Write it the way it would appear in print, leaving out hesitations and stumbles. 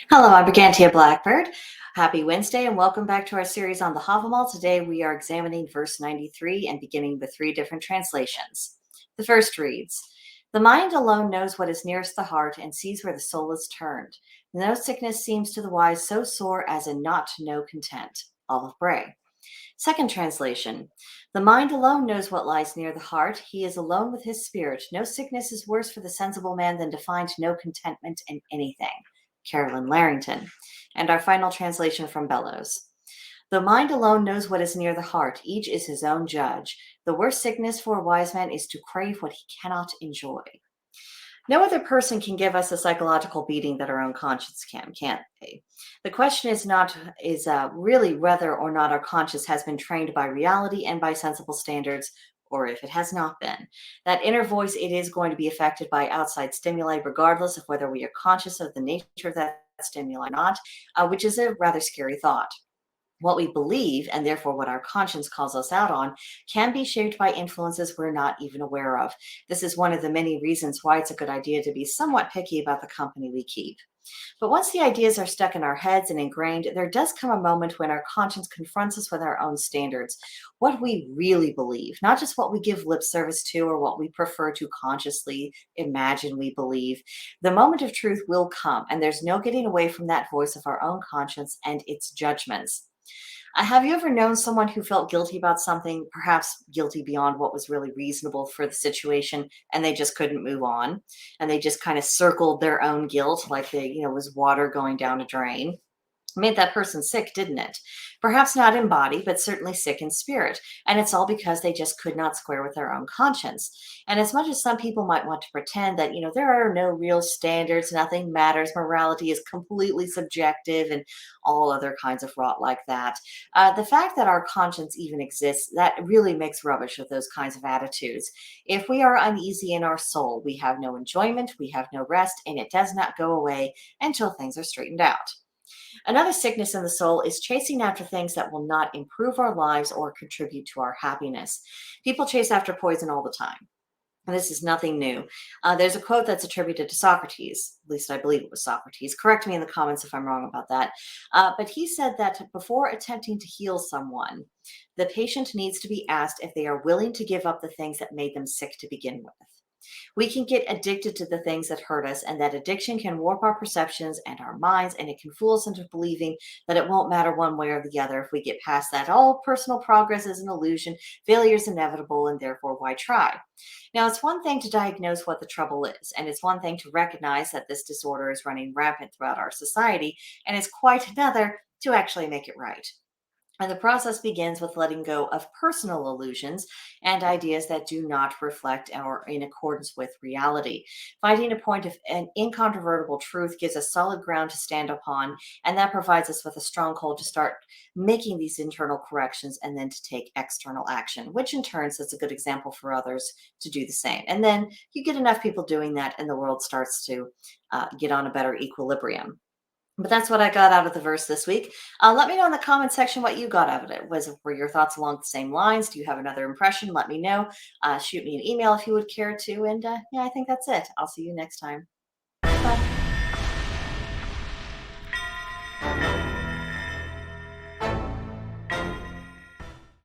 Hello, I'm Brigantia Blackbird. Happy Wednesday and welcome back to our series on the Havamal. Today we are examining verse 93 and beginning with three different translations. The first reads, "The mind alone knows what is nearest the heart and sees where the soul is turned. No sickness seems to the wise so sore as in not to know content." Olive Bray. Second translation, "The mind alone knows what lies near the heart. He is alone with his spirit. No sickness is worse for the sensible man than to find no contentment in anything." Carolyn Larrington. And our final translation from Bellows. "The mind alone knows what is near the heart. Each is his own judge. The worst sickness for a wise man is to crave what he cannot enjoy." No other person can give us a psychological beating that our own conscience can't they? The question is really whether or not our conscience has been trained by reality and by sensible standards, or if it has not been. That inner voice, it is going to be affected by outside stimuli, regardless of whether we are conscious of the nature of that stimuli or not, which is a rather scary thought. What we believe, and therefore what our conscience calls us out on, can be shaped by influences we're not even aware of. This is one of the many reasons why it's a good idea to be somewhat picky about the company we keep. But once the ideas are stuck in our heads and ingrained, there does come a moment when our conscience confronts us with our own standards, what we really believe, not just what we give lip service to or what we prefer to consciously imagine we believe. The moment of truth will come, and there's no getting away from that voice of our own conscience and its judgments. Have you ever known someone who felt guilty about something, perhaps guilty beyond what was really reasonable for the situation, and they just couldn't move on, and they just kind of circled their own guilt like was water going down a drain? Made that person sick, didn't it? Perhaps not in body, but certainly sick in spirit. And it's all because they just could not square with their own conscience. And as much as some people might want to pretend that, there are no real standards, nothing matters, morality is completely subjective, and all other kinds of rot like that, the fact that our conscience even exists, that really makes rubbish of those kinds of attitudes. If we are uneasy in our soul, we have no enjoyment, we have no rest, and it does not go away until things are straightened out. Another sickness in the soul is chasing after things that will not improve our lives or contribute to our happiness. People chase after poison all the time. This is nothing new. There's a quote that's attributed to Socrates, at least I believe it was Socrates. Correct me in the comments if I'm wrong about that. But he said that before attempting to heal someone, the patient needs to be asked if they are willing to give up the things that made them sick to begin with. We can get addicted to the things that hurt us, and that addiction can warp our perceptions and our minds, and it can fool us into believing that it won't matter one way or the other if we get past that. All personal progress is an illusion, failure is inevitable, and therefore why try? Now, it's one thing to diagnose what the trouble is, and it's one thing to recognize that this disorder is running rampant throughout our society, and it's quite another to actually make it right. And the process begins with letting go of personal illusions and ideas that do not reflect or in accordance with reality. Finding a point of an incontrovertible truth gives us solid ground to stand upon, and that provides us with a stronghold to start making these internal corrections and then to take external action, which in turn sets a good example for others to do the same. And then you get enough people doing that, and the world starts to get on a better equilibrium. But that's what I got out of the verse this week. Let me know in the comment section what you got out of it. Were your thoughts along the same lines? Do you have another impression? Let me know. Shoot me an email if you would care to. And yeah, I think that's it. I'll see you next time. Bye.